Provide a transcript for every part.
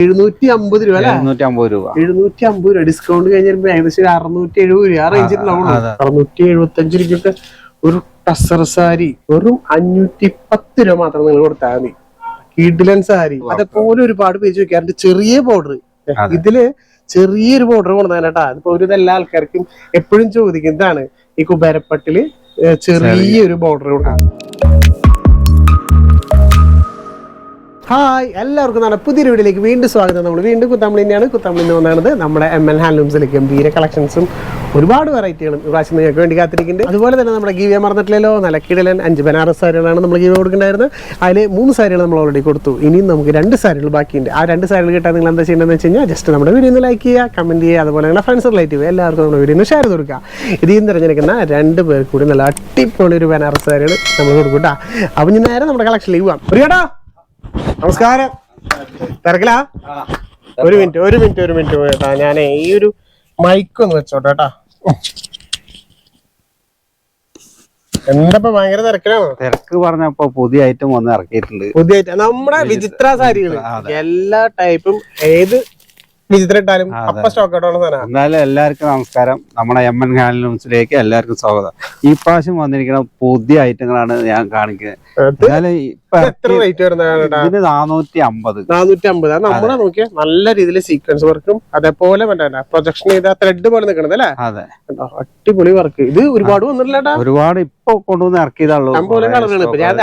750 രൂപ അല്ലെ? 750 രൂപ ഡിസ്കൗണ്ട് കഴിഞ്ഞിരുമ്പോ ഏകദേശം 670 രൂപ ആ റേഞ്ചിലുണ്ടാവുള്ളൂ. 675 രൂപയ്ക്കൊക്കെ ഒരു ടസർ സാരി വെറും 510 രൂപ മാത്രം നിങ്ങൾ കൊടുത്താൽ മതി. കിഡിലൻ സാരി അതേപോലെ ഒരുപാട് പേജ് വെക്കാറുണ്ട്. ചെറിയ ബോർഡർ, ഇതില് ചെറിയൊരു ബോർഡർ കൊണ്ടുവന്നാട്ടാ. അതിപ്പോ ഒരു എല്ലാ ആൾക്കാർക്കും എപ്പോഴും ചോദിക്കുന്നതാണ് ഈ കുബേരപ്പട്ടില് ചെറിയൊരു ബോർഡർ കൊടുക്കാം. ഹായ്, എല്ലാവർക്കും നമ്മുടെ പുതിയൊരു വീഡിയോയിലേക്ക് വീണ്ടും സ്വാഗതം. നമ്മൾ വീണ്ടും കുത്താമ്പളി തന്നെയാണ്. കുത്താമ്പളി എന്ന് പറയുന്നത് നമ്മുടെ MN ഹാൻഡ്ലൂംസിലേക്ക് ഗംഭീര കളക്ഷൻസും ഒരുപാട് വെറൈറ്റികളും ഇപ്രാവശ്യം നിങ്ങൾക്ക് വേണ്ടി കാത്തിരിക്കുന്നുണ്ട്. അതുപോലെ തന്നെ നമ്മുടെ ഗീവ മറന്നിട്ടില്ലല്ലോ, നല്ല കിടലൻ 5 ബനാറസ് സാരികളാണ് നമ്മൾ ഗീവ കൊടുക്കേണ്ടായിരുന്നത്. അതിൽ 3 സാരികൾ നമ്മൾ ഓൾറെഡി കൊടുത്തു. ഇനിയും നമുക്ക് 2 സാരികൾ ബാക്കിയുണ്ട്. ആ 2 സാരികൾ കിട്ടാൻ നിങ്ങൾ എന്താ ചെയ്യേണ്ടതെന്ന് വെച്ച് കഴിഞ്ഞാൽ ജസ്റ്റ് നമ്മുടെ വീഡിയോ ഒന്ന് ലൈക്ക് ചെയ്യുക, കമൻറ്റ് ചെയ്യുക, അതുപോലെ നിങ്ങളുടെ ഫ്രണ്ട്സ് റിലേറ്റീവ് എല്ലാവർക്കും നമ്മുടെ വീഡിയോ ഒന്ന് ഷെയർ ചെയ്ത് കൊടുക്കുക. ഇതിൽ നിന്ന് തിരഞ്ഞെടുക്കുന്ന 2 പേർ കൂടി നല്ല അടിപൊളി ഒരു ബനാറസ് സാരികൾ നമ്മൾ കൊടുക്കും കേട്ടോ. അപ്പം ഇനി നേരെ നമ്മുടെ കളക്ഷനിലേക്ക് പോകാം. പ്രിയടാ നമസ്കാരം. തിരക്കിലാ? ഒരു മിനിറ്റ് കേട്ടാ. ഞാനേ ഈ ഒരു മൈക്ക് ഒന്ന് വെച്ചോട്ടെ കേട്ടാ. എന്താ ഭയങ്കര തിരക്കിലാണോ? തിരക്ക് പറഞ്ഞപ്പോ പുതിയ ഐറ്റം വന്ന് ഇറക്കിയിട്ടുണ്ട്. പുതിയ ഐറ്റം നമ്മുടെ വിചിത്ര സാരികള് എല്ലാ ടൈപ്പും ഏത് വിചിത്ര ഇട്ടാലും അപ്പൊ സ്റ്റോക്ക് ഔട്ട് ആണ് സാധനം. എന്നാലും എല്ലാവർക്കും നമസ്കാരം. നമ്മുടെ MN ഹാൻഡ്ലൂംസിലേക്ക് എല്ലാവർക്കും സ്വാഗതം. ഈ പ്രാവശ്യം വന്നിരിക്കുന്ന പുതിയ ഐറ്റങ്ങളാണ് ഞാൻ കാണിക്കുന്നത്. എത്ര റേറ്റ് വരുന്നതാണ്? 450. നമ്മളെ നോക്കിയാ നല്ല രീതിയിൽ സീക്വൻസ് വർക്കും അതേപോലെ പ്രൊജക്ഷൻ ചെയ്ത ത്രെഡ് പോലെ നിൽക്കണത് അല്ലേ? അതെ, അടിപൊളി വർക്ക്. ഇത് ഒരുപാട് വന്നിട്ടില്ല, ഒരുപാട് ഇപ്പൊ കൊണ്ടുവന്ന് ഇറക്കിയതാണല്ലോ. പോലെ കളറുകൾ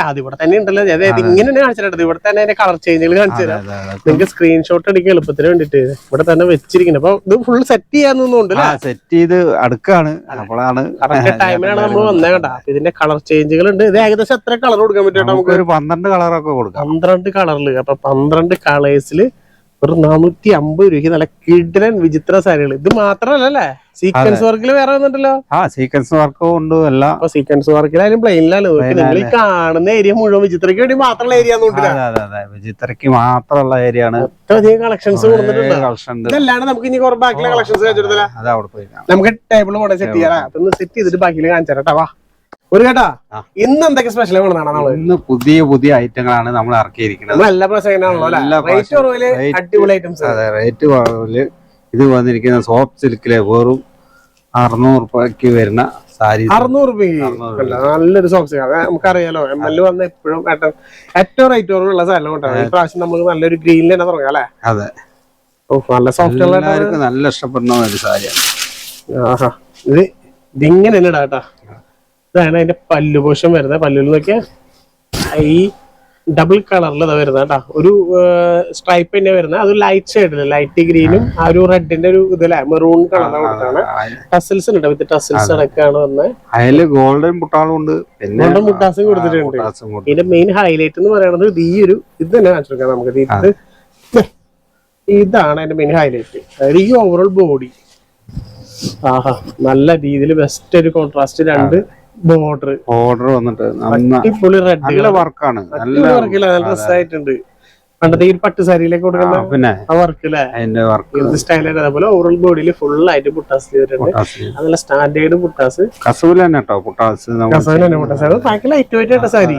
അത് ഇവിടെ തന്നെ ഉണ്ടല്ലോ. അതായത് ഇങ്ങനെ കാണിച്ചിട്ടുണ്ട്. ഇവിടെ തന്നെ അതിന്റെ കളർ ചേഞ്ചുകൾ കാണിച്ചു തരാം. നിങ്ങൾക്ക് സ്ക്രീൻഷോട്ട് അടിക്കാൻ എളുപ്പത്തിന് വേണ്ടിട്ട് ഇവിടെ തന്നെ വെച്ചിരിക്കുന്നത്. അപ്പൊ ഇത് ഫുൾ സെറ്റ് ചെയ്യാന്നുണ്ട്. സെറ്റ് ചെയ്ത് അടുക്കാണ്. അപ്പോഴാണ് ടൈമിനാണ് നമ്മൾ വന്നേ കേട്ടാ. ഇതിന്റെ കളർ ചേഞ്ചുകൾ ഉണ്ട്. ഇത് ഏകദേശം എത്ര കളർ കൊടുക്കാൻ പറ്റും? നമുക്ക് ഒരു 12 കളറൊക്കെ കൊടുക്കാം. 12 കളറില്. അപ്പൊ 12 കളേഴ്സില് ഒരു 450 രൂപയ്ക്ക് നല്ല കിഡിലൻ വിചിത്ര സാരികൾ. ഇത് മാത്രല്ലേ സീക്വൻസ് വർക്കിൽ വേറെ വന്നിട്ടല്ലോ. സീക്വൻസ് വർക്കും ഉണ്ട് എല്ലാം. അപ്പൊ സീക്വൻസ് വർക്കിലായാലും പ്ലെയിനിലാണ്. നിങ്ങൾ ഈ കാണുന്ന ഏരിയ മുഴുവൻ വിചിത്രയ്ക്ക് വേണ്ടി മാത്രമുള്ള ഏരിയ വിചിത്രക്ക് മാത്രമുള്ള ഏരിയ ആണ്. അധികം കളക്ഷൻസ് കൊടുത്തിട്ടുണ്ട്. ഇതല്ലാണ്ട് നമുക്ക് ഇനി കുറെ ബാക്കിയുള്ള കളക്ഷൻസ് കാണിച്ചിരുന്നില്ല. നമുക്ക് ടേബിൾ കൊണ്ട് സെറ്റ് ചെയ്യാം. അപ്പൊ സെറ്റ് ചെയ്തിട്ട് ബാക്കിയിൽ കാണിച്ചാ വാ. ഒരു കേട്ടാ, ഇന്ന് എന്തൊക്കെ സ്പെഷ്യൽ കൊണ്ടാണ്? ഇന്ന് പുതിയ ഐറ്റങ്ങളാണ് നമ്മൾ ഇറക്കിയിരിക്കുന്നത്. നല്ല അടിപൊളി ഐറ്റംസ്. അതെ, റേറ്റ് കുറവില് ഇത് വന്നിരിക്കുന്ന സോഫ്റ്റ് സിൽക്കിലെ വെറും 600 രൂപയ്ക്ക് വരുന്ന സാരി. 600 രൂപയ്ക്ക് നല്ലൊരു സോഫ്റ്റ് സിൽക്ക്. നമുക്കറിയാലോ ML വന്ന എപ്പോഴും ഏറ്റവും റേറ്റ് കുറവുള്ള സാധനം കൊണ്ടാണ്. ഈ പ്രാവശ്യം നമുക്ക് നല്ലൊരു ഗ്രീനിൽ തന്നെ തുടങ്ങാം അല്ലെ? അതെ, നല്ല സോഫ്റ്റ് എല്ലാവർക്കും നല്ല ഇഷ്ടപ്പെടുന്ന ഒരു സാരിയാണ്. ഇതിങ്ങനെ തന്നെ ഇടാട്ടാ. ഇതാണ് അതിന്റെ പല്ലു പോഷം വരുന്നത്. പല്ലുകൾ നോക്കിയാൽ ഈ ഡബിൾ കളറിൽ ഇതാ വരുന്നത് കേട്ടാ. ഒരു സ്ട്രൈപ്പ് തന്നെ വരുന്നത്. അത് ലൈറ്റ് ഷെയ്ഡില് ലൈറ്റ് ഗ്രീനും ആ ഒരു റെഡിന്റെ ഒരു ഇതിലെ മെറൂൺ കളറാണ്. ടസിൽസ് ഉണ്ട്. വിത്ത് ടസിൽസ് അടക്കാണ് വന്നത്. അതില് ഗോൾഡൻ മുട്ടാളുണ്ട്, ഗോൾഡൻ മുട്ടാസും കൊടുത്തിട്ടുണ്ട്. ഇതിന്റെ മെയിൻ ഹൈലൈറ്റ് എന്ന് പറയുന്നത് ഈ ഒരു ഇത് തന്നെ കാണിച്ചെടുക്കാം നമുക്ക്. ഇതാണ് അതിന്റെ മെയിൻ ഹൈലൈറ്റ്. അതായത് ഈ ഓവറോൾ ബോഡി നല്ല രീതിയിൽ ബെസ്റ്റ് ഒരു കോൺട്രാസ്റ്റ്. 2 ബോർഡർ വന്നിട്ട് അടിപൊളി റെഡ് വർക്കാണ്. നല്ല രസമായിട്ടുണ്ട്. പണ്ടത്തെ ഈ പട്ട് സാരിയിലേക്ക് കൊടുക്കുന്ന ആ വർക്ക് അല്ലേ, സ്റ്റൈലായിട്ട്. അതേപോലെ ഓവറോൾ ബോഡിയിൽ ഫുൾ ആയിട്ട് പുട്ടാസ് ചെയ്തിട്ടുണ്ട്. നല്ല സ്റ്റാൻഡേർഡ് പുട്ടാസ്. കസവിൽ തന്നെ കേട്ടോ പുട്ടാസ്. ബാക്കി ലൈറ്റ് വെയിറ്റ് ആയിട്ട് സാരി.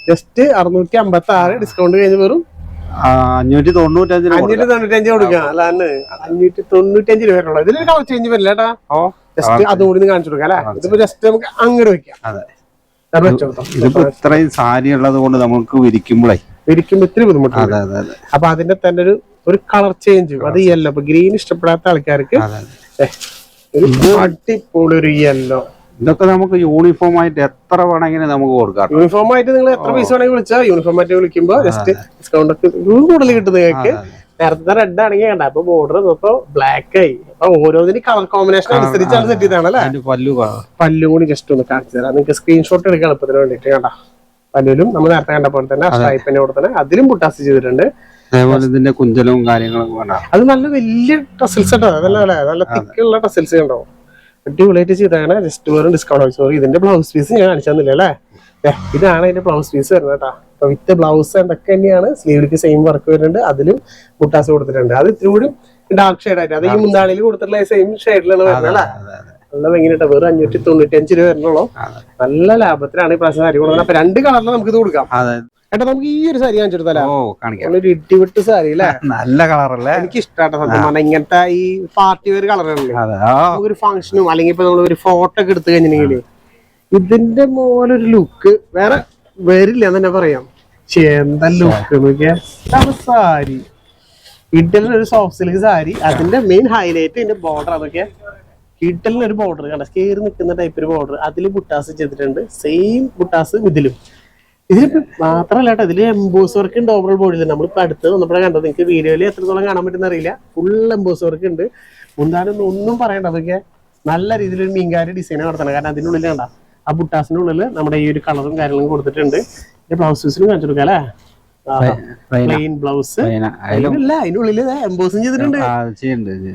ജസ്റ്റ് 656 ഡിസ്കൗണ്ട് കഴിഞ്ഞ് വെറും 595 കൊടുക്കാം. അല്ലാണ്ട് 595 രൂപ. ഇതിലൊരു കളർ ചേഞ്ച് വരില്ല കേട്ടാ. ജസ്റ്റ് അതുകൂടി കാണിച്ചു കൊടുക്കാം അല്ലെ. ഇതിപ്പോ ജസ്റ്റ് നമുക്ക് അങ്ങോട്ട് വെക്കാം. ഇതിപ്പോ ഇത്രയും സാരി ഉള്ളത് കൊണ്ട് നമുക്ക് വിരിക്കുമ്പോ ഇത്തിരി ബുദ്ധിമുട്ടാണ്. അപ്പൊ അതിന്റെ തന്നെ ഒരു കളർ ചേഞ്ച്. അത് യെല്ലോ. അപ്പൊ ഗ്രീൻ ഇഷ്ടപ്പെടാത്ത ആൾക്കാർക്ക് അടിപൊളി ഒരു യെല്ലോ. ഇതൊക്കെ നമുക്ക് യൂണിഫോം ആയിട്ട് എത്ര വേണമെങ്കിലും നമുക്ക് കൊടുക്കാം. യൂണിഫോം ആയിട്ട് നിങ്ങൾ എത്ര പൈസ വേണമെങ്കിൽ വിളിച്ചാൽ യൂണിഫോം ആയിട്ട് വിളിക്കുമ്പോ ജസ്റ്റ് ഡിസ്കൗണ്ട് ഒക്കെ കൂടുതൽ കിട്ടും നിങ്ങൾക്ക്. നേരത്തെ റെഡ് ആണെങ്കിൽ കണ്ട. അപ്പൊ ബോർഡർ ഇപ്പൊ ബ്ലാക്ക് ആയി. അപ്പൊ ഓരോന്നിനും കളർ കോമ്പിനേഷൻ അനുസരിച്ചാണ് സെറ്റ് ചെയ്താണല്ലേ. പല്ലു കൂടി ജസ്റ്റ് ഒന്ന് കാണിച്ചു തരാം. നിങ്ങൾക്ക് സ്ക്രീൻഷോട്ട് എടുക്കാൻ എളുപ്പത്തിന് വേണ്ടിട്ട് കണ്ട. പല്ലുവിലും നമ്മൾ നേരത്തെ കണ്ട പോലെ തന്നെ സ്ട്രൈപ്പിന്റെ കൂടെ തന്നെ അതിലും പുട്ടാസ് ചെയ്തിട്ടുണ്ട്. അതേപോലെ ഇതിന്റെ കുഞ്ചലവും കാര്യങ്ങളും അത് നല്ല വലിയ ടസിൽസ് ഉണ്ടോ. നല്ല തിക്കുള്ള ടസിൽസ് ഉണ്ടോ. അടിപൊളിയായിട്ട് ചെയ്താണ്. ജസ്റ്റ് വെറും ഡിസ്കൗണ്ട്. സോറി, ഇതിന്റെ ബ്ലൗസ് പീസ് ഞാൻ കാണിച്ചു തന്നില്ല അല്ലേ. ഇതാണ് അതിന്റെ ബ്ലൗസ് പീസ് വരുന്നത് കേട്ടാ. അപ്പൊ വിത്ത് ബ്ലൗസ് എന്തൊക്കെ തന്നെയാണ്. സ്ലീവിലേക്ക് സെയിം വർക്ക് വരുന്നുണ്ട്. അതിലും ബുട്ടാസ് കൊടുത്തിട്ടുണ്ട്. അത് ഇത്തിരി കൂടി ഡാർക്ക് ഷെയ്ഡ് ആയിട്ട്. അത് ഈ മുന്താണിയിൽ കൊടുത്തിട്ടുള്ള സെയിം ഷെയ്ഡിലാണ് വരുന്നത് അല്ലേ. നല്ല ഭംഗിയായിട്ട് വെറും 595 രൂപ വരുന്നുള്ളൂ. നല്ല ലാഭത്തിലാണ് ഈ പ്രാവശ്യം സാരി കൊടുക്കുന്നത്. അപ്പൊ 2 കളറിൽ നമുക്ക് ഇത് കൊടുക്കാം. ഏട്ടാ നമുക്ക് ഈ ഒരു സാരി കാണിച്ചു കൊടുത്താലോ? ഓ കാണിക്കാം. ഒരു ഇടിവിട്ട് സാരി അല്ലേ? നല്ല കളറല്ലേ? എനിക്ക് ഇഷ്ടമാട്ടോ സത്യം പറഞ്ഞാൽ ഇങ്ങനത്തെ ഈ പാർട്ടി വെയർ കളറല്ലേ. അതെ. ഒരു ഫംഗ്ഷനും അല്ലെങ്കിൽ ഇപ്പൊ നമ്മൾ ഒരു ഫോട്ടോ ഒക്കെ എടുത്തു കഴിഞ്ഞിട്ടുണ്ടെങ്കിൽ ഇതിന്റെ മോലൊരു ലുക്ക് വേറെ വരില്ല എന്ന് തന്നെ പറയാം. എന്താ ലുക്ക് നോക്കിയാ സാരി ഇഡലിന് ഒരു സോഫ്റ്റ് സിൽക്ക് സാരി. അതിന്റെ മെയിൻ ഹൈലൈറ്റ് ഇതിന്റെ ബോർഡർ. അതൊക്കെ ഇഡലിന് ഒരു ബോർഡർ കണ്ട കയറി നിൽക്കുന്ന ടൈപ്പ് ഒരു ബോർഡർ. അതിൽ ബുട്ടാസ് ചെയ്തിട്ടുണ്ട്. സെയിം ബുട്ടാസ് ഇതിലും. ഇതിലിപ്പോ മാത്രമല്ല കേട്ടോ, ഇതില് എംബോസ് വർക്ക് ഉണ്ട് ഓവറോൾ ബോഡിയിൽ. നമ്മളിപ്പോ അടുത്ത് വന്നപ്പോഴാണ് കണ്ടത്. നിങ്ങൾക്ക് വീഡിയോയിൽ എത്രത്തോളം കാണാൻ പറ്റുന്ന അറിയില്ല. ഫുൾ എംബോസ് വർക്ക് ഉണ്ട്. മുന്താനൊന്നും ഒന്നും പറയണ്ട. അതൊക്കെ നല്ല രീതിയിലൊരു മീൻകാരി ഡിസൈൻ നടത്തണം. കാരണം അതിനുള്ളിൽ കണ്ട ആ ബുട്ടാസിന്റെ ഉള്ളിൽ നമ്മുടെ ഈ ഒരു കളറും കാര്യങ്ങളും കൊടുത്തിട്ടുണ്ട്. ബ്ലൗസ് പീസിനും കാണിച്ചു കൊടുക്കാം അല്ലേ? പ്ലെയിൻ ബ്ലൗസ് അല്ല, അതിനുള്ളിൽ എംബോസും ചെയ്തിട്ടുണ്ട്.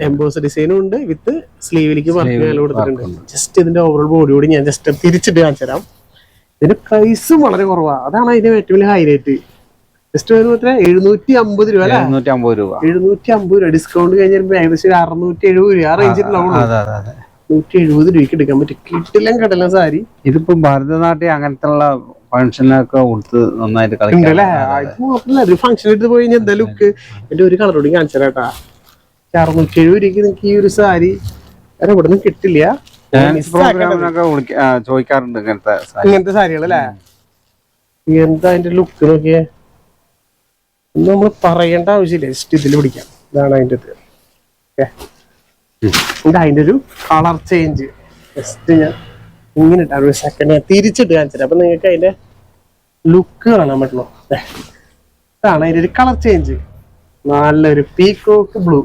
എംബോസ് ഡിസൈനും ഉണ്ട്. വിത്ത് സ്ലീവിലേക്ക് വർക്ക് കൊടുത്തിട്ടുണ്ട്. ജസ്റ്റ് ഇതിന്റെ ഓവറോൾ ബോഡി കൂടി ഞാൻ ജസ്റ്റ് തിരിച്ചിട്ട് കാണിച്ചു തരാം. ഇതിന്റെ പ്രൈസും വളരെ കുറവാ. അതാണ് അതിന്റെ ഏറ്റവും വലിയ ഹൈലൈറ്റ്. ജസ്റ്റ് വരുമ്പോൾ 750 രൂപ അല്ലെ? 750 രൂപ ഡിസ്കൗണ്ട് കഴിഞ്ഞ ഏകദേശം 670 രൂപ ആ റേഞ്ചിലുണ്ടാവുള്ളൂ. 170 രൂപയ്ക്ക് എടുക്കാൻ പറ്റും. കിട്ടില്ല സാരി. ഇതിപ്പോ ഭരതനാട്യം അങ്ങനത്തെ ഉള്ള ഫംഗ്ഷനൊക്കെ കൊടുത്ത് നന്നായിട്ട് കളിക്കും. ഒരു ഫംഗ്ഷൻ എടുത്ത് പോയി കഴിഞ്ഞാൽ എന്താ ലുക്ക്. എന്റെ ഒരു കളറോട് കാണിച്ചു തരാട്ടാ. 670 രൂപയ്ക്ക് നിങ്ങൾക്ക് ഈ ഒരു സാരി ഇവിടെ നിന്ന് കിട്ടില്ല. ചോദിക്കാറുണ്ട് ഇങ്ങനത്തെ സാരികൾ അല്ലേ? എന്താ അതിന്റെ ലുക്ക് നോക്കിയേ. നമ്മൾ പറയേണ്ട ആവശ്യമില്ല. ജസ്റ്റ് ഇതിൽ പിടിക്കാം. ഇതാണ് അതിന്റെ അതിന്റെ ഒരു കളർ ചേഞ്ച്. ജസ്റ്റ് ഞാൻ ഇങ്ങനെ ഇട്ടാണ് ഒരു സെക്കൻഡ് ഞാൻ തിരിച്ചിട്ട് കാണിച്ചത്. അപ്പൊ നിങ്ങൾക്ക് അതിന്റെ ലുക്ക് കാണാൻ പറ്റുള്ളൂ. ഇതാണ് അതിന്റെ ഒരു കളർ ചേഞ്ച്. നല്ലൊരു പീകോക്ക് ബ്ലൂ.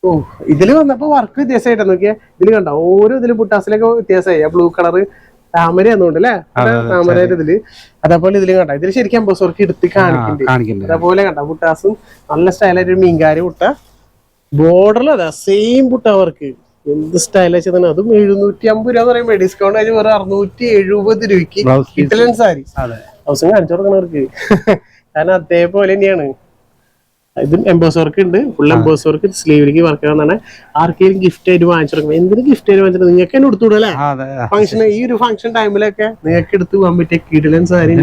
ഓ ഇതില് വന്നപ്പോ വർക്ക് വ്യത്യാസമായിട്ടാ നോക്കിയാ. ഇതില് കണ്ട ഓരോ ഇതില് ബുട്ടാസിലൊക്കെ വ്യത്യാസമായി. ബ്ലൂ കളറ് താമര എന്നുകൊണ്ട് അല്ലെ? താമര ഇതില്. അതേപോലെ ഇതില് കണ്ട ഇതില് ശരിക്കും എംബോസ് വർക്ക് എടുത്ത് കാണിക്കുന്നുണ്ട്. അതേപോലെ കണ്ട ബുട്ടാസും നല്ല സ്റ്റൈലായിട്ട് ഒരു മീൻകാരി ബുട്ട. ബോർഡറിൽ അതാ സെയിം ബുട്ട വർക്ക്. എന്ത് സ്റ്റൈൽ വെച്ചതാണ്. അതും 750 രൂപ എന്ന് പറയുമ്പോ ഡിസ്കൗണ്ട് ആയിട്ട് വെറും 670 രൂപയ്ക്ക് ഇറ്റലിയൻ സാരി. ഹൗസും കാണിച്ചു കൊടുക്കണവർക്ക്. കാരണം അതേപോലെ തന്നെയാണ്. ഇതും എംബോസ് വർക്ക് ഉണ്ട്. ഫുൾ എംബോസ് വർക്ക് സ്ലീവിലേക്ക് വർക്ക് ചെയ്യുന്നതാണ്. ആർക്കെങ്കിലും ഗിഫ്റ്റ് ആയിട്ട് വാങ്ങിച്ചു കൊടുക്കണം. എന്തിനും ഗിഫ്റ്റ് ആയിട്ട് വാങ്ങിച്ചിട്ട് നിങ്ങൾക്ക് തന്നെ എടുത്തുകൂടെ അല്ലേ? ഫംഗ്ഷൻ ഈ ഒരു ഫംഗ്ഷൻ ടൈമിലൊക്കെ നിങ്ങൾക്ക് എടുത്ത് പോകാൻ പറ്റിയ കിടിലൻ സാരി.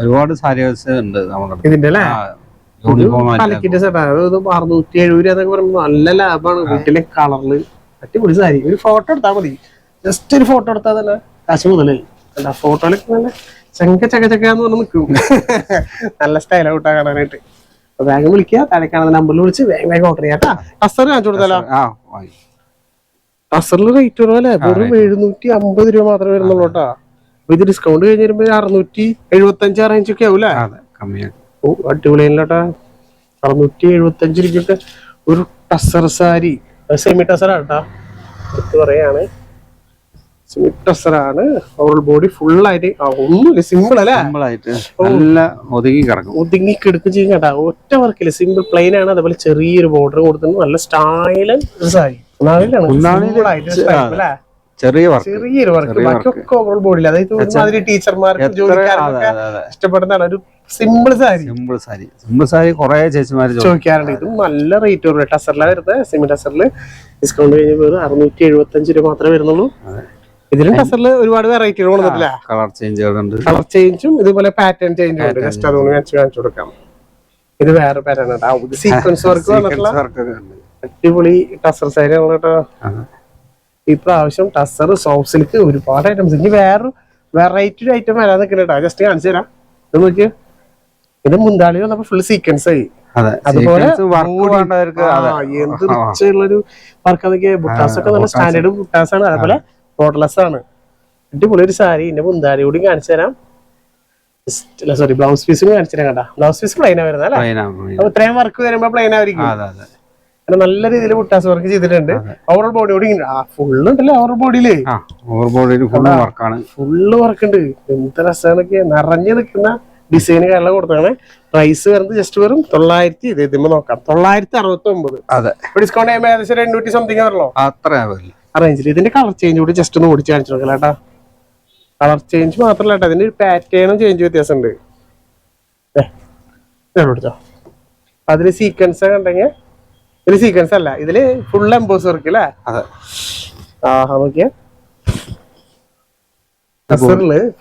ഒരുപാട് സാരീസ് ഉണ്ട് ഇതിന്റെ അല്ലേ? 670 രൂപ എന്നൊക്കെ പറയുമ്പോൾ നല്ല ലാഭമാണ്. വീട്ടിലെ കളറില് അടിപൊളി സാരി. ഒരു ഫോട്ടോ എടുത്താൽ മതി. ജസ്റ്റ് ഒരു ഫോട്ടോ എടുത്താൽ തന്നെ കാശ് മുതലേ. ഫോട്ടോയിലൊക്കെ നല്ല ചക്കന്ന് പറഞ്ഞ് നിൽക്കും. നല്ല സ്റ്റൈലാണ് കൂട്ടാ കാണാനായിട്ട്. അപ്പൊ വേഗം വിളിക്കുക. താഴെ കാണുന്ന നമ്പറിൽ വിളിച്ച് വേഗം വേഗം ഓർഡർ ചെയ്യാം. ടസർ കാണിച്ചു കൊടുത്താലോ? ടസറിൽ റേറ്റ് കുറവല്ലേ? വെറും 750 രൂപ മാത്രമേ വരുന്നുള്ളൂ കേട്ടോ. അപ്പൊ ഇത് ഡിസ്കൗണ്ട് കഴിഞ്ഞ് വരുമ്പോ 675 റേഞ്ച് ഒക്കെ ആവൂലേ? ഓ അടിപൊളിയല്ലോട്ടാ. 675 രൂപയ്ക്ക് ഒരു ടസർ സാരി. സെമി ടസറാണ് കേട്ടോ. എടുത്ത് പറയാണ് സെമി ടസറാണ്. ഓവറോൾ ബോഡി ഫുൾ ആയിട്ട് ഒന്നുമില്ല. സിമ്പിൾ അല്ലേ? ഒതുങ്ങി കിടക്കും ചെയ്യും കേട്ടാ. ഒറ്റ വർക്കില്ല. സിമ്പിൾ പ്ലെയിൻ ആണ്. അതേപോലെ ചെറിയൊരു ബോർഡർ കൊടുത്തിട്ട് നല്ല സ്റ്റൈലൻ സാരി. ചെറിയൊരു വർക്ക്. ബാക്കിയൊക്കെ ഓവറോൾ ബോഡിയില്ല. അതായത് ടീച്ചർമാർക്ക് ജോലിക്കാർക്കൊക്കെ ഇഷ്ടപ്പെടുന്നതാണ് ഒരു സിമ്പിൾ സാരി. സിമ്പിൾ സാരി കുറെ ചേച്ചിമാര് ചോദിക്കാറുണ്ട്. ഇതും നല്ല റേറ്റ് വരുന്നത്. ടസറിലാണ് വരുന്നത്. സെമി ടസറില് ഡിസ്കൗണ്ട് കഴിഞ്ഞ വെറും 675 രൂപ മാത്രമേ വരുന്നുള്ളൂ. ഇതിലും ടസറിൽ ഒരുപാട് വെറൈറ്റികൾ വന്നിട്ടില്ല. കളർ ചേഞ്ചും ഇതുപോലെ പാറ്റേൺ ചേഞ്ചും ഉണ്ട്. ജസ്റ്റ് അതുകൊണ്ട് കാണിച്ചു കൊടുക്കാം. ഇത് വേറെ പാറ്റേൺ ഉണ്ടാവും. ഇത് സീക്വൻസ് വർക്ക് വന്നിട്ടുള്ള അടിപൊളി ടസർ സാരി ആണ് കേട്ടോ. ഈ പ്രാവശ്യം ടസർ സോഫ്റ്റ് സിൽക്ക് ഒരുപാട് ഐറ്റംസ്. ഇനി വേറൊരു വെറൈറ്റി ഐറ്റം വരാൻ നിൽക്കുന്നുണ്ടോ? ജസ്റ്റ് കാണിച്ചു തരാം. ഇത് നോക്കിയാ. ഇത് മുന്താളി വന്നപ്പോ ഫുൾ സീക്വൻസ് ആയി. അതുപോലെ എന്ത് റിച്ചുള്ളൊരു വർക്ക്. അതൊക്കെ ബുട്ടാസ് ഒക്കെ നല്ല സ്റ്റാൻഡേർഡ് ബുട്ടാസ് ആണ്. അതേപോലെ ബോർഡർലെസ് ആണ്. അടിപൊളി ഒരു സാരി. ഇതിന്റെ മുന്താടി കൂടി കാണിച്ചു തരാം. സോറി ബ്ലൗസ് പീസും കാണിച്ചു തരാം കേട്ടാ. ബ്ലൗസ് പീസ് പ്ലെയിനാ വരുന്നത് അല്ലേ? അപ്പൊ ഇത്രയും വർക്ക് വരുമ്പോ പ്ലെയിൻ ആയിരിക്കും. നല്ല രീതിയിൽ ബുട്ടാസ് വർക്ക് ചെയ്തിട്ടുണ്ട്. ഓവറോൾ ബോഡി കൂടി ഫുള്ള് ഉണ്ടല്ലേ? ഓവറോൾ ബോഡിയില് ഫുള്ള് വർക്ക് ഉണ്ട്. എന്ത് രസമാണൊക്കെ. നിറഞ്ഞു നിൽക്കുന്ന ഡിസൈൻ കാരണം കൊടുത്താണ്. പ്രൈസ് വരുന്നത് ജസ്റ്റ് വെറും 900. ഇത് നോക്കാം 969. ഡിസ്കൗണ്ട് ചെയ്യുമ്പോൾ ഏകദേശം 800 സംതിങ് വരല്ലോ. ആ റേഞ്ചിൽ. ഇതിന്റെ കളർ ചേഞ്ച് കൂടി ജസ്റ്റ് ഒന്ന് ഓടിച്ച് കാണിച്ചു നോക്കാം കേട്ടാ. കളർ ചേഞ്ച് മാത്രമല്ല കേട്ടോ, ഇതിന്റെ ഒരു പാറ്റേണും ചേഞ്ച് വ്യത്യാസമുണ്ട്. പിടിച്ചോ. അതില് സീക്വൻസ് കണ്ടെങ്കിൽ ഇതില് സീക്വൻസ് അല്ല, ഇതില് ഫുൾ എംബോസ് വർക്ക് അല്ലേ? നോക്കിയ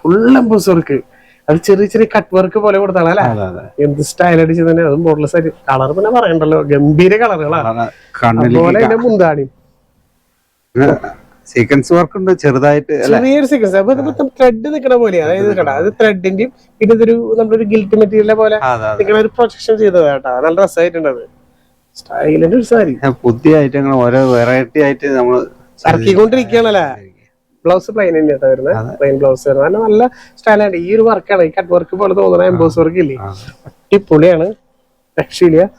ഫുൾ എംബോസ് വർക്ക്. അത് ചെറിയ ചെറിയ കട്ട് വർക്ക് പോലെ കൊടുത്താണ് അല്ലെ. എന്ത് സ്റ്റൈൽ അടിച്ച് തന്നെ, അതും ബോർഡ്ലെസ് ആയിട്ട്. കളർ പിന്നെ പറയണ്ടല്ലോ, ഗംഭീര കളറുകളാണ്. അതുപോലെ തന്നെ മുന്താണി സീക്വൻസ് വർക്ക് ഉണ്ട് ചെറുതായിട്ട്, ചെറിയൊരു സീക്വൻസ്. അപ്പൊ ത്രെഡ് നിൽക്കണ പോലെ, അതായത് കണ്ട അത് ത്രെഡിന്റെയും പിന്നെ ഇതൊരു നമ്മളൊരു ഗിൽറ്റ് മെറ്റീരിയലെ പോലെ നിൽക്കണ ഒരു പ്രൊജക്ഷൻ ചെയ്തത് കേട്ടാ. നല്ല രസമായിട്ടുണ്ട്. അത് സ്റ്റൈലിന്റെ ഒരു സാരി, പുതിയ ഐറ്റങ്ങൾ ഓരോ വെറൈറ്റി ആയിട്ട് നമ്മൾ ഇറക്കിക്കൊണ്ടിരിക്കുകയാണല്ലേ. ബ്ലൗസ് പ്ലെയിൻ തന്നെയാട്ടോ വരുന്നത്, പ്ലെയിൻ ബ്ലൗസ് വരുന്നത്. നല്ല സ്റ്റൈലാണ്. ഈ ഒരു വർക്കാണ്, ഈ കട്ട് വർക്ക് പോലെ തോന്നുന്ന എംബോസ് വർക്ക് ഇല്ലേ, അടിപൊളിയാണ്, രക്ഷയില്ല.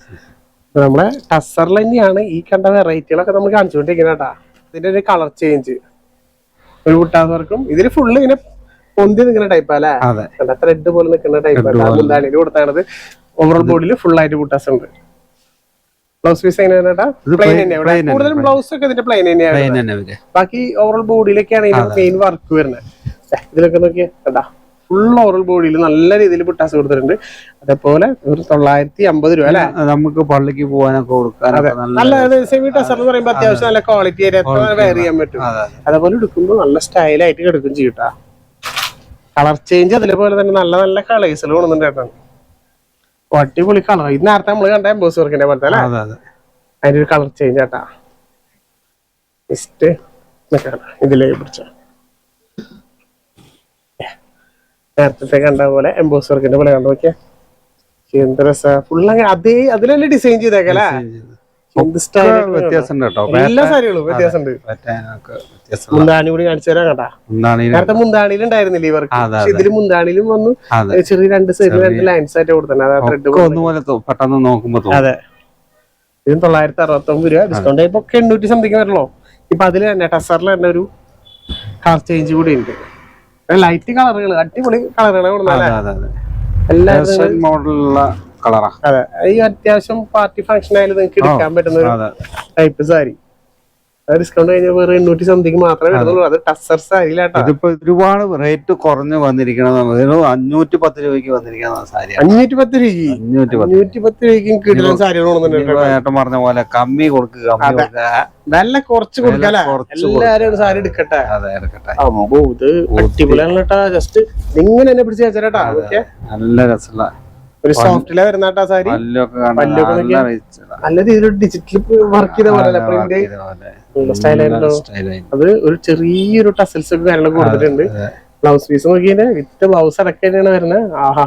നമ്മളെ ടസറിൽ തന്നെയാണ് ഈ കണ്ട വെറൈറ്റികളൊക്കെ നമ്മൾ കാണിച്ചുകൊണ്ടിരിക്കുന്നത് കേട്ടാ. ഇതിന്റെ ഒരു കളർ ചേഞ്ച്, ഒരു ബുട്ടാസ് വർക്കും ഇതിൽ ഫുള്ള് ഇങ്ങനെ പൊന്തി നിൽക്കുന്ന ടൈപ്പ് അല്ലേ, ത്രെഡ് പോലെ നിൽക്കുന്ന ടൈപ്പ് അല്ല. മുന്താണിയിൽ കൊടുത്താണത്. ഓവറോൾ ബോഡിയിൽ ഫുൾ ആയിട്ട് ബുട്ടാസ് ഉണ്ട്. ബ്ലൗസ് പീസ് എങ്ങനെയാ? പ്ലെയിൻ തന്നെയാണ് കൂടുതലും. ബ്ലൗസ് ഒക്കെ ഇതിന്റെ പ്ലെയിൻ തന്നെയാണ്. ബാക്കി ഓവറോൾ ബോഡിയിലൊക്കെയാണ് ഇതിന്റെ മെയിൻ വർക്ക് വരുന്നത്. ഇതിലൊക്കെ നോക്കിയാ കണ്ടാ, ഫുൾ ഓവറോൾ ബോഡിയിൽ നല്ല രീതിയിൽ ബുട്ടാസ് കൊടുത്തിട്ടുണ്ട്. അതേപോലെ ഒരു 950 രൂപ അല്ലെ. നമുക്ക് പള്ളിക്ക് പോകാനൊക്കെ കൊടുക്കാൻ നല്ല സെമി ടസർ എന്ന് പറയുമ്പോൾ അത്യാവശ്യം നല്ല ക്വാളിറ്റി വെയർ ചെയ്യാൻ പറ്റും. അതേപോലെ എടുക്കുമ്പോൾ നല്ല സ്റ്റൈലായിട്ട് കിടക്കും ചെയ്യട്ടാ. കളർ ചേഞ്ച് അതേപോലെ തന്നെ നല്ല നല്ല കളേഴ്സിൽ കൊണ്ടുവന്നിട്ട് കേട്ടോ. അടിപൊളി കളർ. ഇത് നേരത്തെ നമ്മള് കണ്ട എംബോസ് വർക്കിന്റെ പോലത്തെ അല്ലെ, അതിന്റെ ഒരു കളർ ചേഞ്ച് ആട്ടാ. ജസ്റ്റ് ഇതിലേക്ക് പിടിച്ച നേരത്തെ കണ്ട പോലെ എംബോസ് വർക്കിന്റെ പോലെ കണ്ടു നോക്കിയാ. എന്ത് രസാ, ഫുൾ അതേ അതിലല്ലേ ഡിസൈൻ ചെയ്തേക്കല്ലേ. എല്ലാ സാരികളും വ്യത്യാസമുണ്ട്. മുന്താണി കൂടി കാണിച്ചു തരാം കേട്ടാ. നേരത്തെ മുന്താണിയിൽ ഉണ്ടായിരുന്നില്ല ഇവർക്ക്, പക്ഷെ ഇതില് മുന്താണിയിലും വന്നു ചെറിയ രണ്ട് സൈഡിൽ 2 ലൈൻസ് ആയിട്ട് പെട്ടെന്ന് നോക്കുമ്പോ. അതെ, ഇതിന് 969 രൂപ. ഡിസ്കൗണ്ട് ഇപ്പൊ 800 സംതിങ് വരല്ലോ. ഇപ്പൊ അതില് തന്നെ ടസറിൽ തന്നെ ഒരു കളർ ചേഞ്ച് കൂടി ഉണ്ട്. ലൈറ്റ് കളറുകൾ, അടിപൊളി കളറുകളാണ്. എല്ലാവരും മോഡലുള്ള കളറാ. അതെ, ഈ അത്യാവശ്യം പാർട്ടി ഫംഗ്ഷൻ ആയാലും നിങ്ങൾക്ക് എടുക്കാൻ പറ്റുന്ന ഒരു ടൈപ്പ് സാരി. ഡിസ്കൗണ്ട് കഴിഞ്ഞാൽ വേറെ 800 സംതിങ് മാത്രമേ വരുന്നുള്ളൂ. അത് ടസർ സാരിയിലാട്ടോ. ഇതിപ്പോ ഒരുപാട് റേറ്റ് കുറഞ്ഞ് വന്നിരിക്കണത് 510 രൂപയ്ക്ക് വന്നിരിക്കുന്ന സാരി. 510 രൂപയ്ക്കും കിട്ടുന്ന സാരികൾ ഏട്ടൻ പറഞ്ഞ പോലെ കമ്മി കൊടുക്കുക, നല്ല കുറച്ച് കൊടുക്കല. എല്ലാരും സാരി എടുക്കട്ടെ. അമ്പോ ഇത് അടിപൊളിയാണ് കേട്ടാ. ജസ്റ്റ് ഇങ്ങനെ എന്നെ പിടിച്ച് വെച്ചാ നല്ല രസമുള്ള ഒരു സോഫ്റ്റിലാ വരുന്ന കേട്ടാ സാരി. നല്ല രീതിയിൽ ഡിജിറ്റൽ വർക്ക് ചെയ്ത പോലെ പ്രിന്റ് സ്റ്റൈലായിട്ടുണ്ടോ. അത് ഒരു ചെറിയൊരു ടസൽസ് ഒക്കെ കാര്യങ്ങളൊക്കെ കൊടുത്തിട്ടുണ്ട്. ബ്ലൗസ് പീസ് നോക്കിയാൽ വിത്ത് ബ്ലൗസ് അടക്കം തന്നെയാണ് വരുന്നത്. ആഹാ,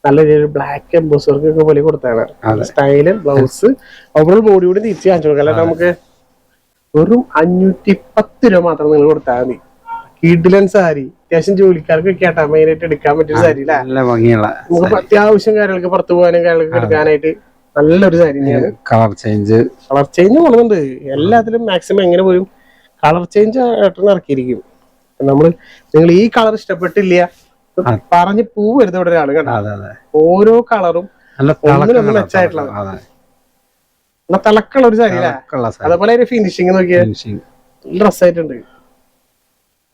നല്ല രീതിയിൽ ബ്ലാക്ക് എംബോസ് വർക്ക് ഒക്കെ പോലെ കൊടുത്താണ്. സ്റ്റൈല് ബ്ലൗസ് ഓവറോൾ ബോഡി കൂടി തിരിച്ച് കാണിച്ചു കൊടുക്കാം. അല്ലാതെ നമുക്ക് വെറും 510 രൂപ മാത്രം നിങ്ങൾ കൊടുത്താൽ മതി. കിഡിലൻ സാരി, അത്യാവശ്യം ജോലിക്കാർക്കൊക്കെ ആട്ടാ മെയിൻ ആയിട്ട് എടുക്കാൻ പറ്റിയ സാരി അല്ലേ. നമുക്ക് അത്യാവശ്യം കാര്യങ്ങൾക്ക് പുറത്തു പോകാനും കാര്യങ്ങൾക്ക് എടുക്കാനായിട്ട് നല്ലൊരു സാരി തന്നെയാണ്. കളർ ചേഞ്ച് പോകുന്നുണ്ട് എല്ലാത്തിലും. മാക്സിമം എങ്ങനെ പോലും കളർ ചേഞ്ച് ഏട്ടൻ ഇറക്കിയിരിക്കും. നിങ്ങൾ ഈ കളർ ഇഷ്ടപ്പെട്ടില്ല പറഞ്ഞ് പോവരുത് ഇവിടെ ഒരാള് കേട്ടോ. ഓരോ കളറും ഒന്നിനൊന്നും മെച്ചായിട്ടുള്ളത്, നല്ല തിളക്കുള്ള ഒരു സാരി അല്ലേ. അതേപോലെ ഒരു ഫിനിഷിങ് നോക്കിയാ നല്ല ഡ്രസ്സായിട്ടുണ്ട്.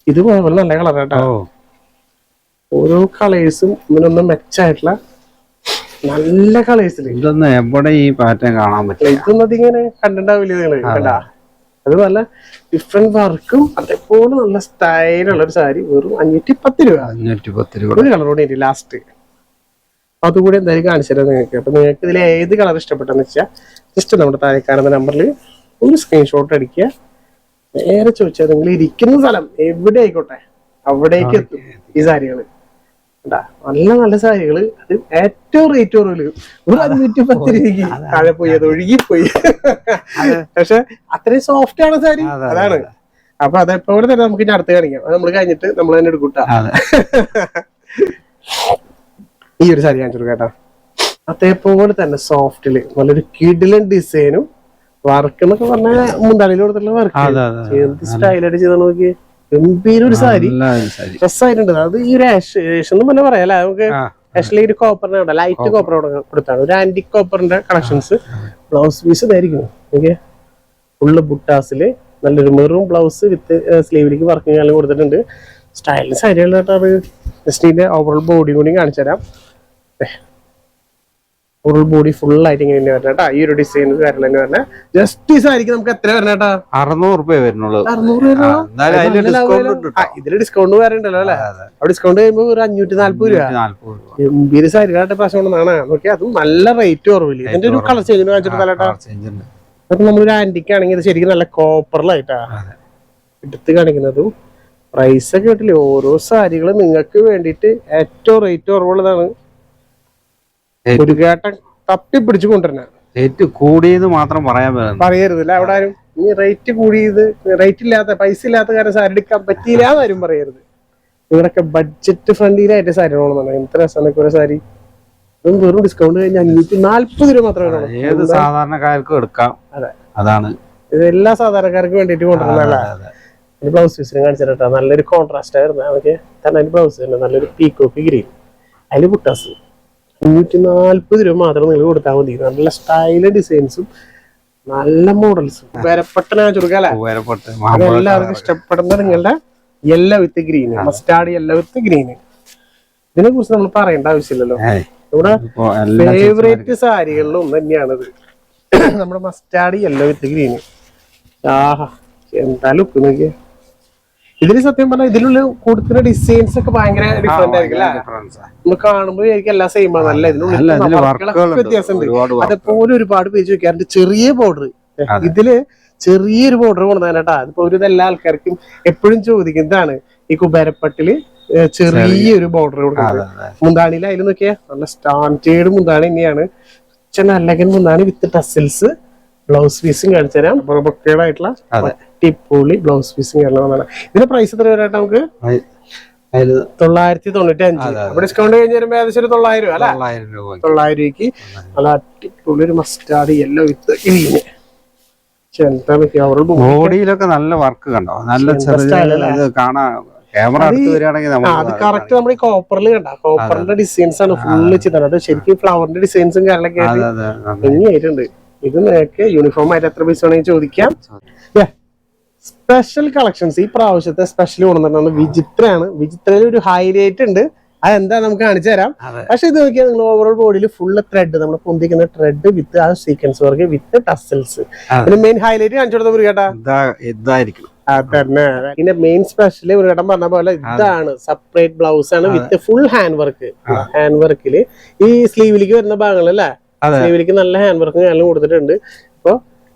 ഇത് പോലെ നല്ല കളർ കേട്ടോ. ഓരോ കളേഴ്സും ഇതിനൊന്നും മെച്ചായിട്ടുള്ള നല്ല കളേഴ്സില്. ഇതൊന്നും എവിടെ ഈ പാറ്റേൺ കാണാൻ പറ്റില്ല. ഇതൊന്നും അതിങ്ങനെ കണ്ടിട്ടുണ്ടാവില്ല നിങ്ങള് കണ്ടാ. അത് നല്ല ഡിഫറെന്റ് വർക്കും അതേപോലെ നല്ല സ്റ്റൈലുള്ള ഒരു സാരി. വെറും 510 രൂപ. 510 രൂപ. ഒരു കളർ കൂടി ഉണ്ട് ലാസ്റ്റ്, അതുകൂടി എന്തായാലും കാണിച്ചു തരാം നിങ്ങൾക്ക്. അപ്പൊ നിങ്ങൾക്ക് ഇതിൽ ഏത് കളർ ഇഷ്ടപ്പെട്ടെന്ന് വെച്ചാൽ ജസ്റ്റ് നമ്മുടെ താഴെ കാണുന്ന നമ്പറിൽ ഒരു സ്ക്രീൻഷോട്ട് അടിക്കുക. നേരെ ചോദിച്ചാൽ നിങ്ങൾ ഇരിക്കുന്ന സ്ഥലം എവിടെ ആയിക്കോട്ടെ അവിടേക്ക് എത്തും ഈ സാരികള്. നല്ല നല്ല സാരികള്. അത് ഏറ്റവും റേറ്റ് കുറവില് ഒരു 510 രൂപയ്ക്ക് താഴെ പോയി. അത് ഒഴുകിപ്പോയി. പക്ഷെ അത്രയും സോഫ്റ്റ് ആണ് സാരി, അതാണ്. അപ്പൊ അതേപോലെ തന്നെ നമുക്ക് ഇനി അടുത്ത് കാണിക്കാം. അത് നമ്മൾ കഴിഞ്ഞിട്ട് നമ്മൾ തന്നെ എടുക്കൂട്ടാ. ഈ ഒരു സാരി കാണിച്ചു കേട്ടാ. അതേപോലെ തന്നെ സോഫ്റ്റില് നല്ലൊരു കിഡിലൻ ഡിസൈനും വർക്ക് എന്നൊക്കെ പറഞ്ഞാൽ മുന്താണിയിൽ കൊടുത്തിട്ടുള്ള വർക്ക് എന്ത് സ്റ്റൈലായിട്ട് ചെയ്ത നോക്കി. ഗംഭീര ഒരു സാരി, ഡ്രസ്സായിട്ടുണ്ട്. അത് ഈ ഒരു ഏഷെന്നും തന്നെ പറയാം അല്ലെ. നമുക്ക് ആക്ച്വലി ഒരു കോപ്പറിനെ ലൈറ്റ് കോപ്പർ കൊടുത്താണ്, ഒരു ആന്റിക് കോപ്പറിന്റെ കളക്ഷൻസ്. ബ്ലൗസ് പീസ് ഇതായിരിക്കും ഓക്കെ. ഫുള്ള് ബുട്ടാസില് നല്ലൊരു മെറൂൺ ബ്ലൗസ് വിത്ത് സ്ലീവിലേക്ക് വർക്കിംഗ് എല്ലാം കൊടുത്തിട്ടുണ്ട്. സ്റ്റൈലിന് സാരികളായിട്ടാണ്. ജസ്റ്റ് ഇതിന്റെ ഓവറോൾ ബോഡി കൂടി കാണിച്ചു തരാം. ഫുൾ ബോഡി ഫുൾ ആയിട്ട് ഇങ്ങനെ തന്നെ വരണം കേട്ടോ. ഈ ഒരു ഡിസൈൻ കാര്യങ്ങൾ തന്നെ വരണേ. ജസ്റ്റ് ഈ സാരിക്ക് നമുക്ക് എത്ര വരണം കേട്ടോ? 600 രൂപ വരുന്നുള്ളൂ. 600 രൂപ. ഇതില് ഡിസ്കൗണ്ട് വേറെ ഉണ്ടല്ലോ അല്ലെ? അവിടെ ഡിസ്കൗണ്ട് കഴിയുമ്പോ ഒരു 540 രൂപ. ഗംഭീര സാരി കാട്ടെ പ്രാവശ്യം കൊണ്ടാണ് നോക്കിയാൽ അതും നല്ല റേറ്റ് കുറവില്ല. ഇതിന്റെ ഒരു കളർ ചേഞ്ച് കാണിച്ചിട്ടുണ്ടല്ലോ. അപ്പൊ നമ്മളൊരു ആന്റിക്ക് ആണെങ്കിൽ ഇത് ശരിക്കും നല്ല കോപ്പറിലായിട്ടാ എടുത്ത് കാണിക്കുന്നതും. പ്രൈസ് ഒക്കെ കിട്ടില്ലേ ഓരോ സാരികളും നിങ്ങൾക്ക് വേണ്ടിട്ട് ഏറ്റവും റേറ്റ് കുറവുള്ളതാണ്. ഒരു കേട്ടൻ തപ്പി പിടിച്ചു കൊണ്ടുവരണ റേറ്റ് കൂടിയത് മാത്രം പറയരുതല്ല അവിടെ ആരും. ഈ റേറ്റ് കൂടിയത് റേറ്റ് ഇല്ലാത്ത പൈസ ഇല്ലാത്ത കാര്യം സാരി എടുക്കാൻ പറ്റിയില്ല എന്നാരും പറയരുത്. നിങ്ങളൊക്കെ ബഡ്ജറ്റ് ഫ്രണ്ട്ലിയിലായിട്ട് സാരി വേണമെന്നുണ്ടെങ്കിൽ എന്ത് രസമാണ് ഒരു സാരി. വെറും ഡിസ്കൗണ്ട് കഴിഞ്ഞാൽ 540 രൂപ മാത്രമേ ഏത് സാധാരണക്കാർക്കും എടുക്കാം. അതെ, അതാണ് ഇത് എല്ലാ സാധാരണക്കാർക്കും വേണ്ടിട്ട് കൊണ്ടുവരുന്നതല്ല. ബ്ലൗസ് പീസിന് കാണിച്ചിട്ടാ നല്ലൊരു കോൺട്രാസ്റ്റ് ആയിരുന്നു. അവർക്ക് തന്നെ ബ്ലൗസ് തന്നെ നല്ലൊരു പീക്കോപ്പി ഗ്രീൻ, അതിൽ പുട്ടാസ് 540 രൂപ മാത്രം നിങ്ങൾ കൊടുത്താൽ മതി. നല്ല സ്റ്റൈല് ഡിസൈൻസും നല്ല മോഡൽസും വരപ്പെട്ട എല്ലാവർക്കും ഇഷ്ടപ്പെടുന്ന നിങ്ങളുടെ യെല്ലോ വിത്ത് ഗ്രീൻ, മസ്റ്റാർഡ് യെല്ലോ വിത്ത് ഗ്രീൻ. ഇതിനെ കുറിച്ച് നമ്മൾ പറയേണ്ട ആവശ്യമില്ലല്ലോ. നമ്മുടെ ഫേവറേറ്റ് സാരികളിൽ ഒന്ന് തന്നെയാണിത്. നമ്മുടെ മസ്റ്റാർഡ് യെല്ലോ വിത്ത് ഗ്രീൻ. ആഹാ എന്താ ലുക്ക് നോക്കിയേ. ഇതില് സത്യം പറഞ്ഞാൽ ഇതിലുള്ള കൊടുക്കുന്ന ഡിസൈൻസ് ഒക്കെ ഭയങ്കര ഡിഫറെന്റ് ആയിരിക്കും. നമ്മൾ കാണുമ്പോൾ എനിക്ക് എല്ലാം സെയിം ആണ്. നല്ല ഇതിനുള്ള വ്യത്യാസമുണ്ട്. അതേപോലെ ഒരുപാട് പേജ് വെക്കാറുണ്ട്. ചെറിയ ബോർഡർ, ഇതില് ചെറിയൊരു ബോർഡർ കൊണ്ടുവന്നാട്ടാ. അതിപ്പോ ഒരു എല്ലാ ആൾക്കാർക്കും എപ്പോഴും ചോദിക്കുന്നതാണ് ഈ കുബേരപ്പട്ടില് ചെറിയൊരു ബോർഡർ കൊടുക്കുന്നത്. മുന്താണിയിൽ അതിൽ നോക്കിയാൽ നല്ല സ്റ്റാൻഡേർഡ് മുന്താണി തന്നെയാണ്. നല്ല മുന്താണി വിത്ത് ടസിൽസ്. ബ്ലൗസ് പീസും കാണിച്ചു തരാം. ആയിട്ടുള്ള ടിപ്പൊളി ബ്ലൗസ് പീസും കേരളമാണ്. ഇതിന്റെ പ്രൈസ് എത്ര വരാട്ടെ നമുക്ക്? 995. അപ്പൊ ഡിസ്കൗണ്ട് കഴിഞ്ഞ് വരുമ്പോ ഏകദേശം 900 രൂപ അല്ലെ? 900 രൂപയ്ക്ക് നല്ല അടിപൊളി ഒരു മസ്റ്റാർഡ് യെല്ലോ വിത്ത് ഗ്രീന്. ബോഡിയിലൊക്കെ നല്ല വർക്ക് കണ്ടോ? നല്ല കാണാൻ ക്യാമറ അടുത്ത് വരികയാണെങ്കിൽ അത് കറക്റ്റ് നമ്മൾ ഈ കോപ്പറിൽ കണ്ട കോപ്പറിന്റെ ഡിസൈൻസ് ആണ് ഫുള്ള് ചെയ്തത്. അത് ശരിക്കും ഫ്ലവറിന്റെ ഡിസൈൻസും കാര്യങ്ങളൊക്കെ ആയിട്ടുണ്ട്. ഇത് നിങ്ങൾക്ക് യൂണിഫോം ആയിട്ട് എത്ര പൈസ വേണമെങ്കിൽ ചോദിക്കാം. സ്പെഷ്യൽ കളക്ഷൻസ് ഈ പ്രാവശ്യത്തെ സ്പെഷ്യൽ കൊണ്ടുവന്നിട്ടാണ് വിചിത്രയാണ്. വിചിത്രയിൽ ഒരു ഹൈലൈറ്റ് ഉണ്ട്. അതെന്താ നമുക്ക് കാണിച്ചു തരാം. പക്ഷെ ഇത് നോക്കിയാൽ നിങ്ങൾ ഓവറോൾ ബോഡിയിൽ ഫുള്ള് ത്രെഡ്, നമ്മൾ പൊന്തിക്കുന്ന ത്രെഡ് വിത്ത് ആ സീക്വൻസ് വർക്ക് വിത്ത് ടസൽസ്. ഇതിന് മെയിൻ ഹൈലൈറ്റ് കാണിച്ചു കൊടുത്ത കേട്ടാ ഇതായിരിക്കും. അതന്നെ ഇതിന്റെ മെയിൻ സ്പെഷ്യൽ ഒരു ഘട്ടം പറഞ്ഞ പോലെ ഇതാണ്. സെപ്പറേറ്റ് ബ്ലൗസ് ആണ് with full hand work. Hand വർക്കില് ഈ സ്ലീവിലേക്ക് വരുന്ന ഭാഗങ്ങളല്ലേ, സ്ലീവിലേക്ക് നല്ല ഹാൻഡ് വർക്ക് ഞാൻ കൊടുത്തിട്ടുണ്ട്. അപ്പൊ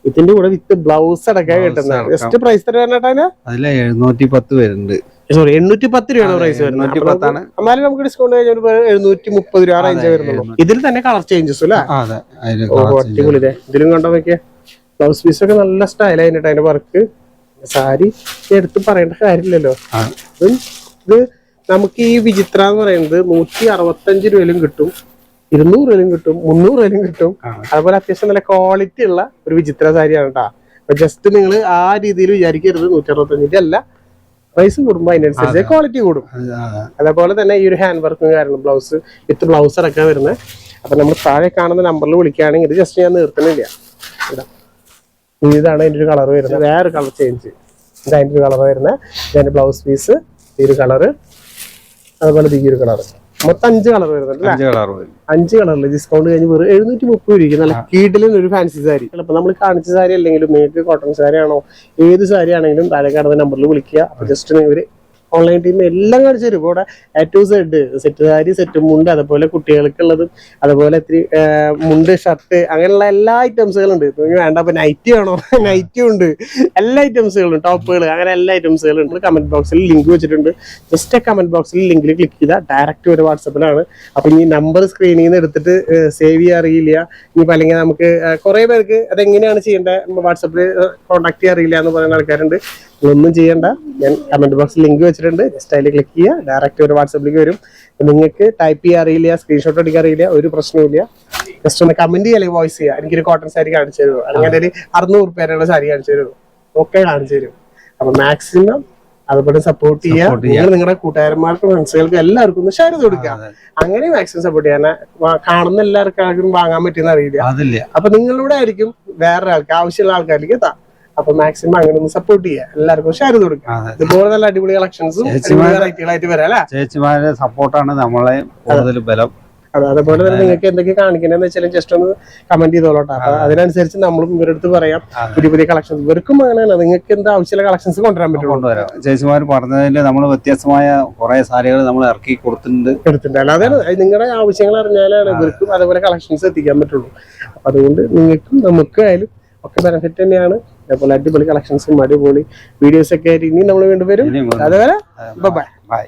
ഇതിന്റെ കൂടെ വിത്ത് ബ്ലൗസ് അടക്കാൻ കിട്ടുന്നതാണ്. ജസ്റ്റ് പ്രൈസ് തരാ 710 വരുന്നുണ്ട്. സോറി 810 രൂപയാണ് പ്രൈസ് വരുന്നത്. എന്നാലും നമുക്ക് ഡിസ്കൗണ്ട് കഴിഞ്ഞ 730 രൂപ റേഞ്ച് വരുന്നുള്ളൂ. ഇതിൽ തന്നെ കളർ ചേഞ്ചസ് അല്ലേ? അടിപൊളി. ഇതിലും കണ്ടോ നോക്കിയാ ബ്ലൗസ് പീസ് ഒക്കെ നല്ല സ്റ്റൈൽ ആയിട്ട് അതിന്റെ വർക്ക്. സാരി എടുത്ത് പറയേണ്ട കാര്യമില്ലല്ലോ. ഇത് നമുക്ക് ഈ വിചിത്ര എന്ന് പറയുന്നത് 165 രൂപയിലും കിട്ടും, 200 രൂപയിലും കിട്ടും, 300 രൂപയിലും കിട്ടും. അതുപോലെ അത്യാവശ്യം നല്ല ക്വാളിറ്റി ഉള്ള ഒരു വിചിത്ര സാരിയാണ് കേട്ടോ. അപ്പൊ ജസ്റ്റ് നിങ്ങൾ ആ രീതിയിൽ വിചാരിക്കരുത് 165 അല്ല. പ്രൈസ് കൂടുമ്പോ അതിനനുസരിച്ച് ക്വാളിറ്റി കൂടും. അതേപോലെ തന്നെ ഈ ഒരു ഹാൻഡ് വർക്കും കാരണം ബ്ലൗസ് വിത്ത് ബ്ലൗസ് അടക്കാൻ വരുന്നത്. അപ്പൊ നമ്മൾ താഴെ കാണുന്ന നമ്പറിൽ വിളിക്കുകയാണെങ്കിൽ ഇത് ജസ്റ്റ് ഞാൻ നിർത്തുന്നില്ല. ഇതാണ് അതിന്റെ ഒരു കളർ വരുന്നത്. വേറെ കളർ ചേഞ്ച് ഇത് അതിന്റെ ഒരു കളർ വരുന്നത്. ഇതിന്റെ ബ്ലൗസ് പീസ് ഈ ഒരു കളറ്, അതുപോലെ ഈ ഒരു കളറ്. മൊത്തം 5 കളർ വരുന്നുണ്ട്. 5 കളറിൽ ഡിസ്കൗണ്ട് കഴിഞ്ഞ് വെറും 730 രൂപയ്ക്ക് നല്ല കീടിലും ഒരു ഫാൻസി സാരി. അപ്പൊ നമ്മൾ കാണിച്ച സാരി അല്ലെങ്കിലും നിങ്ങൾക്ക് കോട്ടൺ സാരി ആണോ ഏത് സാരി ആണെങ്കിലും താഴെ കാണുന്ന നമ്പറിൽ വിളിക്കുക. അപ്പൊ ജസ്റ്റ് ഇവര് ഓൺലൈൻ ടീം എല്ലാം കാണിച്ചു തരും. ഇവിടെ A to Z set sari, set മുണ്ട്, അതുപോലെ കുട്ടികൾക്കുള്ളതും, അതുപോലെ ഇത്തിരി മുണ്ട്, ഷർട്ട്, അങ്ങനെയുള്ള എല്ലാ ഐറ്റംസുകളുണ്ട്. വേണ്ട അപ്പൊ നൈറ്റി വേണോ നൈറ്റിയും ഉണ്ട്. എല്ലാ ഐറ്റംസുകളും ടോപ്പുകൾ അങ്ങനെ എല്ലാ ഐറ്റംസുകളും ഉണ്ട്. കമന്റ് ബോക്സിൽ ലിങ്ക് വെച്ചിട്ടുണ്ട്. ജസ്റ്റ് കമന്റ് ബോക്സിൽ ലിങ്കിൽ ക്ലിക്ക് ചെയ്താൽ ഡയറക്റ്റ് ഒരു വാട്സപ്പിലാണ്. അപ്പൊ ഈ നമ്പർ സ്ക്രീനിൽ നിന്ന് എടുത്തിട്ട് സേവ് ചെയ്യാൻ അറിയില്ല, ഇനിയിപ്പോൾ അല്ലെങ്കിൽ നമുക്ക് കുറെ പേർക്ക് അതെങ്ങനെയാണ് ചെയ്യേണ്ടത് വാട്സപ്പിൽ കോൺടാക്ട് ചെയ്യാൻ അറിയില്ല എന്ന് പറയുന്ന ആൾക്കാരുണ്ട്. ഒന്നും ചെയ്യണ്ട, ഞാൻ കമന്റ് ബോക്സിൽ ലിങ്ക് വെച്ചിട്ടുണ്ട്. ജസ്റ്റ് അതിൽ ക്ലിക്ക് ചെയ്യുക, ഡയറക്റ്റ് ഒരു വാട്സപ്പിലേക്ക് വരും. നിങ്ങൾക്ക് ടൈപ്പ് ചെയ്യാൻ അറിയില്ല, സ്ക്രീൻഷോട്ട് എടുക്കാൻ അറിയില്ല, ഒരു പ്രശ്നവുമില്ല. ജസ്റ്റ് ഒന്ന് കമന്റ് ചെയ്യുക അല്ലെങ്കിൽ വോയിസ് ചെയ്യുക. എനിക്കൊരു കോട്ടൺ സാരി കാണിച്ചു തരുമോ, അല്ലെങ്കിൽ ഒരു 600 രൂപയുടെ സാരി കാണിച്ചു തരുമോ, ഒക്കെ കാണിച്ചു തരും. അപ്പൊ മാക്സിമം അതുപോലെ സപ്പോർട്ട് ചെയ്യുക. നിങ്ങൾ നിങ്ങളുടെ കൂട്ടുകാരന്മാർക്കും ഫ്രണ്ട്സുകൾക്കും എല്ലാവർക്കും ഒന്ന് ഷെയർ ചെയ്ത് കൊടുക്കുക. അങ്ങനെ മാക്സിമം സപ്പോർട്ട് ചെയ്യാൻ കാണുന്ന എല്ലാവർക്കും വാങ്ങാൻ പറ്റുന്ന അറിയില്ല. അപ്പൊ നിങ്ങളിലൂടെ ആയിരിക്കും വേറൊരാൾക്ക് ആവശ്യമുള്ള ആൾക്കാരിലേക്ക് എത്താം. അപ്പൊ മാക്സിമം അങ്ങനെ ഒന്ന് സപ്പോർട്ട് ചെയ്യുക, എല്ലാവർക്കും ഷെയർ ചെയ്ത് കൊടുക്കുക. ഇതുപോലെ നല്ല അടിപൊളി കളക്ഷൻസും വെറൈറ്റികളായിട്ട് വരാം. ചേച്ചിമാരുടെ സപ്പോർട്ടാണ് നമ്മളെ കൂടുതൽ ബലം. അതേപോലെ തന്നെ നിങ്ങൾക്ക് എന്തൊക്കെ കാണിക്കണമെന്ന് വെച്ചാലും ജസ്റ്റ് ഒന്ന് കമന്റ് ചെയ്തോളട്ടെ. അപ്പൊ അതിനനുസരിച്ച് നമ്മളും ഇവരുടെ അടുത്ത് പറയാം പുതിയ പുതിയ കളക്ഷൻസ്. ഇവർക്കും അങ്ങനെയാണ്, നിങ്ങൾക്ക് എന്താ ആവശ്യമുള്ള കളക്ഷൻസ് കൊണ്ടുവരാൻ പറ്റും. കൊണ്ടുവരാം. ചേച്ചിമാർ പറഞ്ഞതിൽ നമ്മൾ വ്യത്യസ്തമായ കുറെ സാരികൾ നമ്മൾ ഇറക്കി കൊടുത്തിട്ടുണ്ട്. അല്ലാതെ നിങ്ങളുടെ ആവശ്യങ്ങൾ അറിഞ്ഞാലാണ് ഇവർക്കും അതേപോലെ കളക്ഷൻസ് എത്തിക്കാൻ പറ്റുള്ളൂ. അപ്പൊ അതുകൊണ്ട് നിങ്ങൾക്കും നമുക്കും ആയാലും ഒക്കെ ബെനിഫിറ്റ് തന്നെയാണ്. അതേപോലെ അടിപൊളി കളക്ഷൻസും അടിപൊളി വീഡിയോസ് ഒക്കെ ആയിട്ട് ഇനി നമ്മൾ വീണ്ടും വരും. അതുവരെ ബൈ.